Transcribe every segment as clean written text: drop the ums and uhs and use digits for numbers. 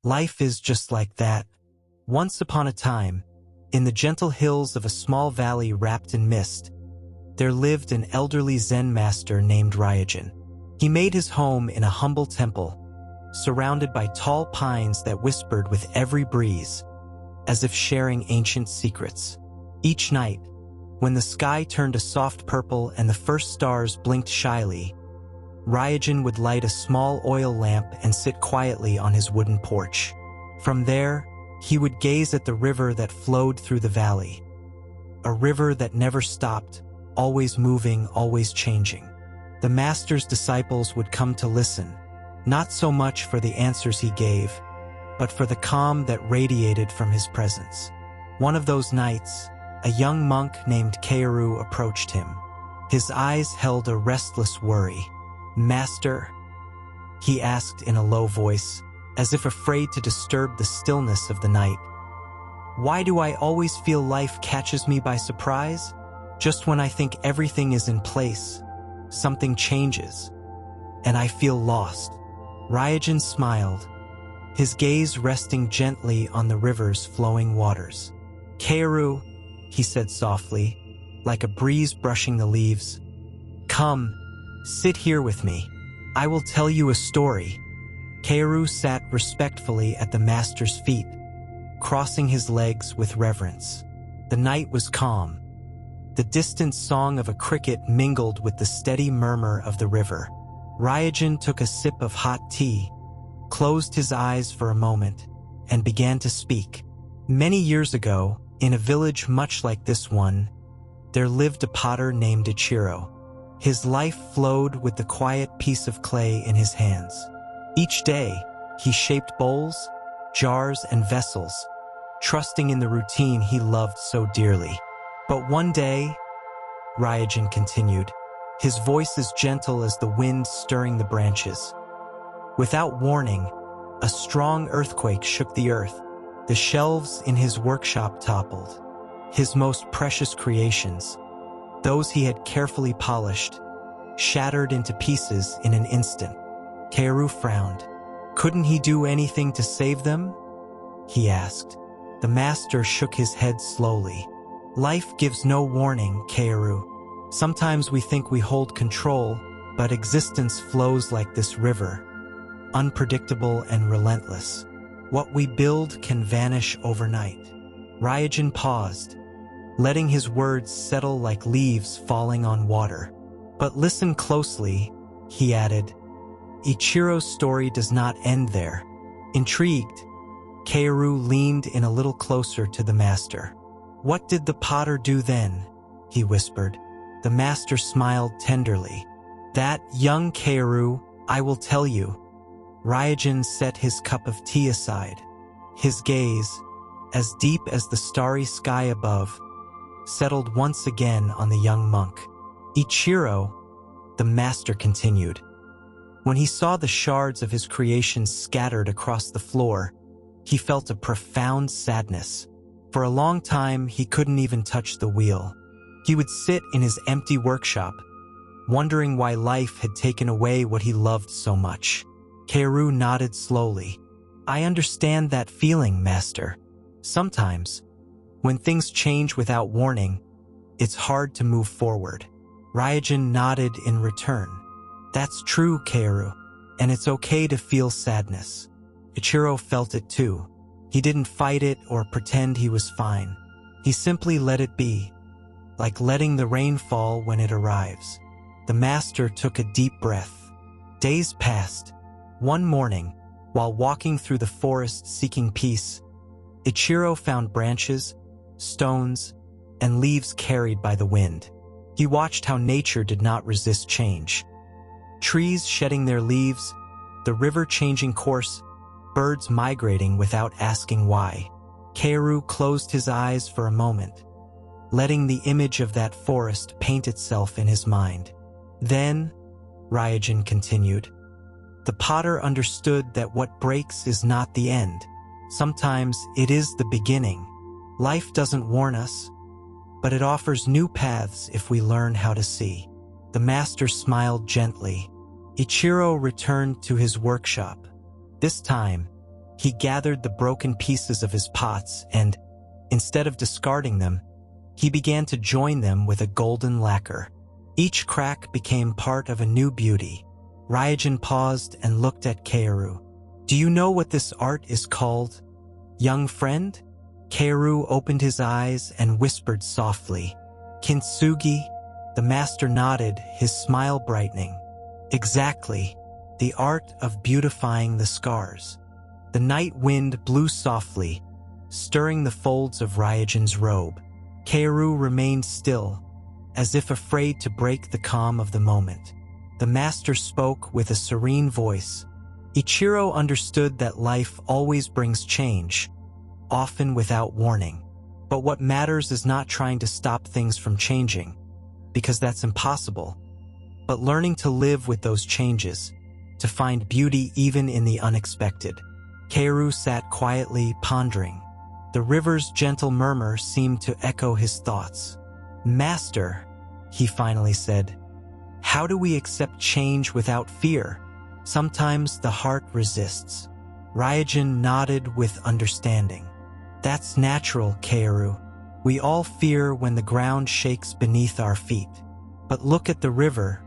Life is just like that. Once upon a time, in the gentle hills of a small valley wrapped in mist, there lived an elderly Zen master named Ryujin. He made his home in a humble temple, surrounded by tall pines that whispered with every breeze, as if sharing ancient secrets. Each night, when the sky turned a soft purple and the first stars blinked shyly, Ryujin would light a small oil lamp and sit quietly on his wooden porch. From there, he would gaze at the river that flowed through the valley. A river that never stopped, always moving, always changing. The master's disciples would come to listen, not so much for the answers he gave, but for the calm that radiated from his presence. One of those nights, a young monk named Kaoru approached him. His eyes held a restless worry. "Master?" he asked in a low voice, as if afraid to disturb the stillness of the night. "Why do I always feel life catches me by surprise? Just when I think everything is in place, something changes, and I feel lost." Ryujin smiled, his gaze resting gently on the river's flowing waters. "Kaoru," he said softly, like a breeze brushing the leaves, "come, sit here with me. I will tell you a story." Kaoru sat respectfully at the master's feet, crossing his legs with reverence. The night was calm. The distant song of a cricket mingled with the steady murmur of the river. Ryujin took a sip of hot tea, closed his eyes for a moment, and began to speak. Many years ago, in a village much like this one, there lived a potter named Ichiro. His life flowed with the quiet piece of clay in his hands. Each day, he shaped bowls, jars, and vessels, trusting in the routine he loved so dearly. But one day, Ryujin continued, his voice as gentle as the wind stirring the branches. Without warning, a strong earthquake shook the earth. The shelves in his workshop toppled. His most precious creations, those he had carefully polished, shattered into pieces in an instant. Kaoru frowned. Couldn't he do anything to save them? He asked. The master shook his head slowly. Life gives no warning, Kaoru. Sometimes we think we hold control, but existence flows like this river, unpredictable and relentless. What we build can vanish overnight. Ryujin paused, letting his words settle like leaves falling on water. But listen closely, he added. Ichiro's story does not end there. Intrigued, Kaoru leaned in a little closer to the master. What did the potter do then? He whispered. The master smiled tenderly. That, young Kaoru, I will tell you. Ryujin set his cup of tea aside. His gaze, as deep as the starry sky above, settled once again on the young monk. Ichiro, the master continued. When he saw the shards of his creations scattered across the floor, he felt a profound sadness. For a long time, he couldn't even touch the wheel. He would sit in his empty workshop, wondering why life had taken away what he loved so much. Kaoru nodded slowly. I understand that feeling, master. Sometimes, when things change without warning, it's hard to move forward. Ryujin nodded in return. That's true, Kaoru, and it's okay to feel sadness. Ichiro felt it too. He didn't fight it or pretend he was fine. He simply let it be, like letting the rain fall when it arrives. The master took a deep breath. Days passed. One morning, while walking through the forest seeking peace, Ichiro found branches, stones, and leaves carried by the wind. He watched how nature did not resist change. Trees shedding their leaves, the river changing course, birds migrating without asking why. Kaoru closed his eyes for a moment, letting the image of that forest paint itself in his mind. Then, Ryujin continued, the potter understood that what breaks is not the end. Sometimes it is the beginning. Life doesn't warn us, but it offers new paths if we learn how to see. The master smiled gently. Ichiro returned to his workshop. This time, He gathered the broken pieces of his pots and, instead of discarding them, he began to join them with a golden lacquer. Each crack became part of a new beauty. Ryujin paused and looked at Kaoru. "Do you know what this art is called, young friend?" Kaoru opened his eyes and whispered softly, "Kintsugi." The master nodded, his smile brightening. "Exactly, the art of beautifying the scars." The night wind blew softly, stirring the folds of Ryujin's robe. Kaoru remained still, as if afraid to break the calm of the moment. The master spoke with a serene voice. Ichiro understood that life always brings change, often without warning. But what matters is not trying to stop things from changing, because that's impossible, but learning to live with those changes, to find beauty even in the unexpected. Kaoru sat quietly, pondering. The river's gentle murmur seemed to echo his thoughts. "Master," he finally said, "how do we accept change without fear? Sometimes the heart resists." Ryujin nodded with understanding. "That's natural, Kaoru. We all fear when the ground shakes beneath our feet. But look at the river.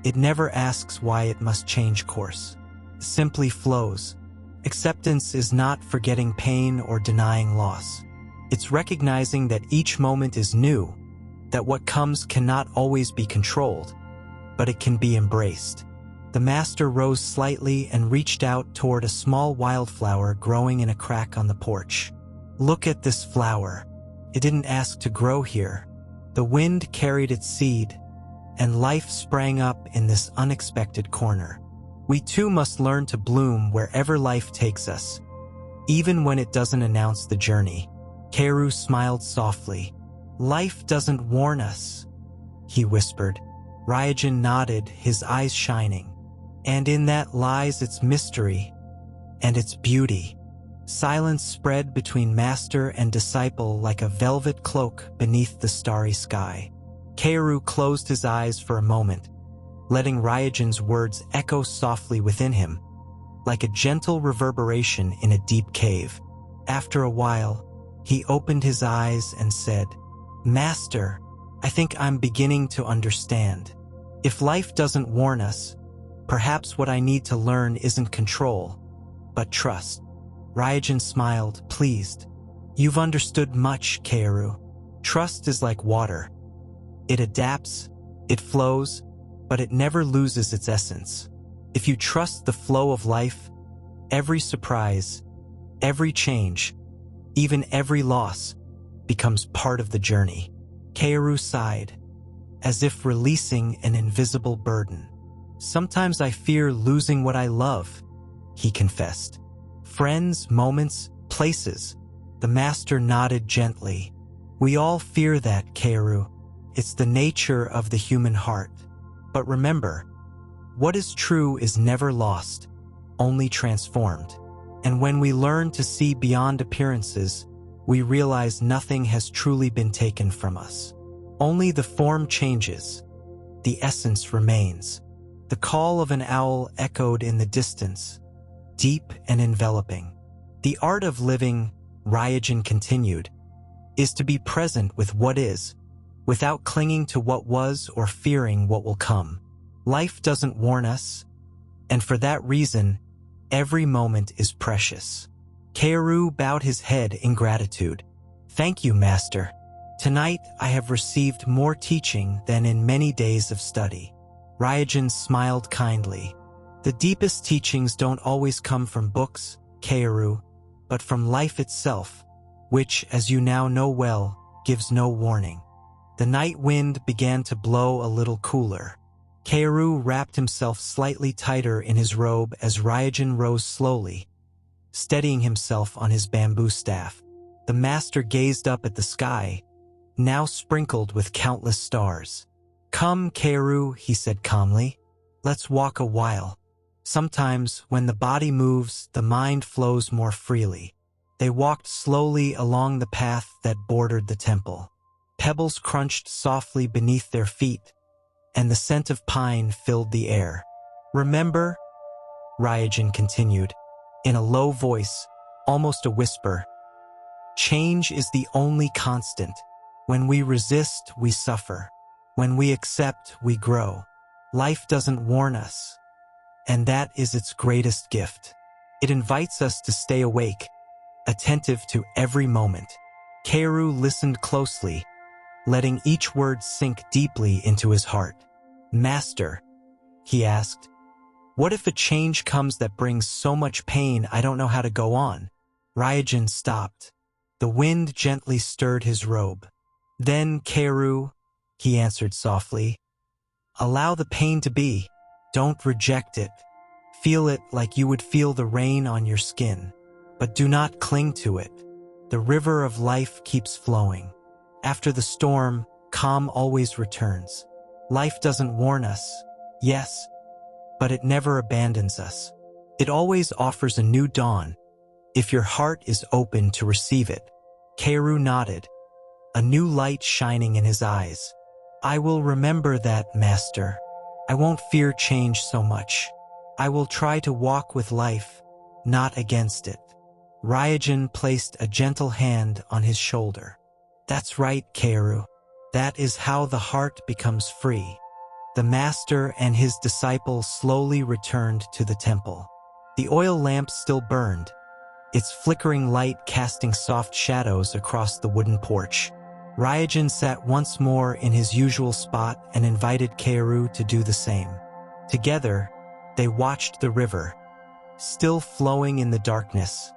It never asks why it must change course. It simply flows. Acceptance is not forgetting pain or denying loss. It's recognizing that each moment is new, that what comes cannot always be controlled, but it can be embraced." The master rose slightly and reached out toward a small wildflower growing in a crack on the porch. "Look at this flower. It didn't ask to grow here. The wind carried its seed, and life sprang up in this unexpected corner. We too must learn to bloom wherever life takes us, even when it doesn't announce the journey." Kaoru smiled softly. "Life doesn't warn us," he whispered. Ryujin nodded, his eyes shining. "And in that lies its mystery and its beauty." Silence spread between master and disciple like a velvet cloak beneath the starry sky. Kaoru closed his eyes for a moment, letting Ryujin's words echo softly within him, like a gentle reverberation in a deep cave. After a while, he opened his eyes and said, "Master, I think I'm beginning to understand. If life doesn't warn us, perhaps what I need to learn isn't control, but trust." Ryujin smiled, pleased. "You've understood much, Kaoru. Trust is like water. It adapts, it flows, but it never loses its essence. If you trust the flow of life, every surprise, every change, even every loss, becomes part of the journey." Kaoru sighed, as if releasing an invisible burden. "Sometimes I fear losing what I love," he confessed. "Friends, moments, places." The master nodded gently. "We all fear that, Kaoru. It's the nature of the human heart. But remember, what is true is never lost, only transformed. And when we learn to see beyond appearances, we realize nothing has truly been taken from us. Only the form changes, the essence remains." The call of an owl echoed in the distance, deep and enveloping. "The art of living," Ryujin continued, "is to be present with what is, without clinging to what was or fearing what will come. Life doesn't warn us, and for that reason, every moment is precious." Kaoru bowed his head in gratitude. "Thank you, Master. Tonight I have received more teaching than in many days of study." Ryujin smiled kindly. "The deepest teachings don't always come from books, Kaoru, but from life itself, which, as you now know well, gives no warning." The night wind began to blow a little cooler. Kaoru wrapped himself slightly tighter in his robe as Ryujin rose slowly, steadying himself on his bamboo staff. The master gazed up at the sky, now sprinkled with countless stars. "Come, Kaoru," he said calmly. "Let's walk a while. Sometimes, when the body moves, the mind flows more freely." They walked slowly along the path that bordered the temple. Pebbles crunched softly beneath their feet, and the scent of pine filled the air. "Remember," Ryujin continued, in a low voice, almost a whisper. Change is the only constant. When we resist, we suffer. When we accept, we grow. Life doesn't warn us, and that is its greatest gift. It invites us to stay awake, attentive to every moment. Kaoru listened closely, letting each word sink deeply into his heart. "Master," he asked, "what if a change comes that brings so much pain I don't know how to go on?" Ryujin stopped. The wind gently stirred his robe. "Then, Kaoru," he answered softly, "allow the pain to be. Don't reject it. Feel it like you would feel the rain on your skin. But do not cling to it. The river of life keeps flowing. After the storm, calm always returns. Life doesn't warn us, yes, but it never abandons us. It always offers a new dawn, if your heart is open to receive it." Kaoru nodded, a new light shining in his eyes. "I will remember that, Master. I won't fear change so much. I will try to walk with life, not against it." Ryujin placed a gentle hand on his shoulder. "That's right, Kaoru. That is how the heart becomes free." The master and his disciple slowly returned to the temple. The oil lamp still burned, its flickering light casting soft shadows across the wooden porch. Ryujin sat once more in his usual spot and invited Kaoru to do the same. Together, they watched the river, still flowing in the darkness,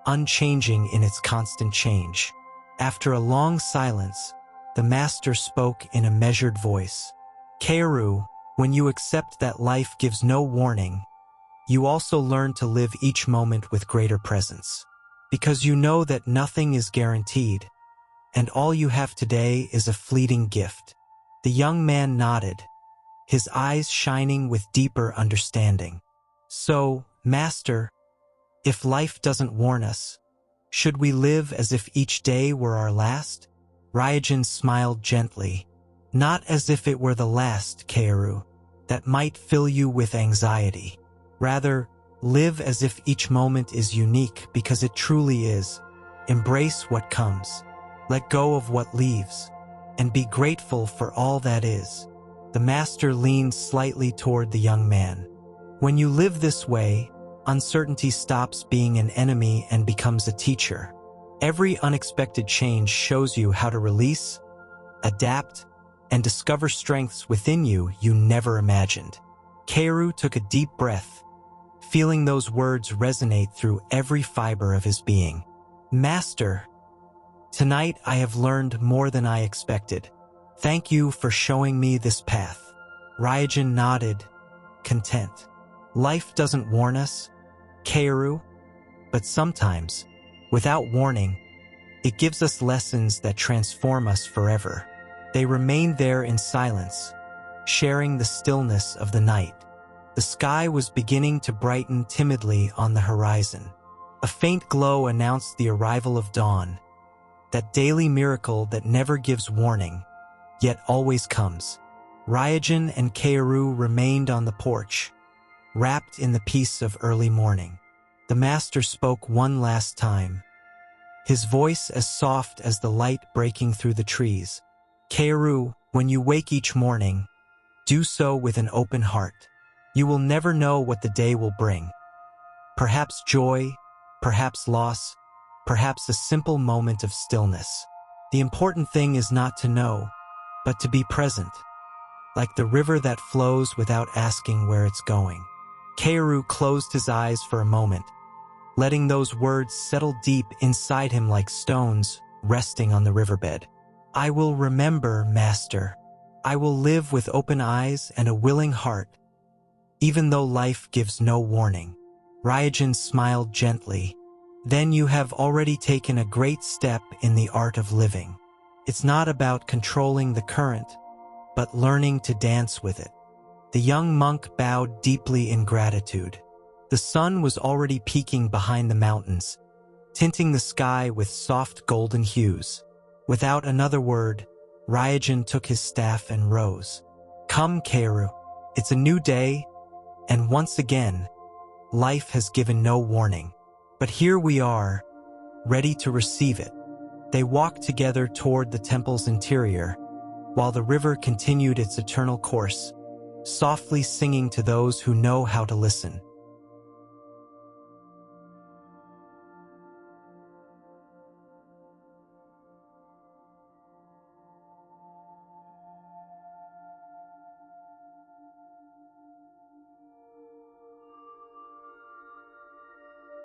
unchanging in its constant change. After a long silence, the master spoke in a measured voice. "Kaoru, when you accept that life gives no warning, you also learn to live each moment with greater presence. Because you know that nothing is guaranteed, and all you have today is a fleeting gift." The young man nodded, his eyes shining with deeper understanding. "So, Master, if life doesn't warn us, should we live as if each day were our last?" Ryujin smiled gently. "Not as if it were the last, Kaoru. That might fill you with anxiety. Rather, live as if each moment is unique because it truly is. Embrace what comes. Let go of what leaves, and be grateful for all that is." The master leaned slightly toward the young man. "When you live this way, uncertainty stops being an enemy and becomes a teacher. Every unexpected change shows you how to release, adapt, and discover strengths within you never imagined." Kaoru took a deep breath, feeling those words resonate through every fiber of his being. "Master, tonight I have learned more than I expected. Thank you for showing me this path." Ryujin nodded, content. "Life doesn't warn us, Kaoru, but sometimes, without warning, it gives us lessons that transform us forever." They remained there in silence, sharing the stillness of the night. The sky was beginning to brighten timidly on the horizon. A faint glow announced the arrival of dawn, that daily miracle that never gives warning, yet always comes. Ryujin and Kaoru remained on the porch, wrapped in the peace of early morning. The master spoke one last time, his voice as soft as the light breaking through the trees. "Kaoru, when you wake each morning, do so with an open heart. You will never know what the day will bring. Perhaps joy, perhaps loss, perhaps a simple moment of stillness. The important thing is not to know, but to be present, like the river that flows without asking where it's going." Kaoru closed his eyes for a moment, letting those words settle deep inside him like stones resting on the riverbed. "I will remember, Master. I will live with open eyes and a willing heart, even though life gives no warning." Ryujin smiled gently. "Then you have already taken a great step in the art of living. It's not about controlling the current, but learning to dance with it." The young monk bowed deeply in gratitude. The sun was already peeking behind the mountains, tinting the sky with soft golden hues. Without another word, Ryujin took his staff and rose. "Come, Kaoru. It's a new day, and once again, life has given no warning. But here we are, ready to receive it. They walked together toward the temple's interior, while the river continued its eternal course, softly singing to those who know how to listen.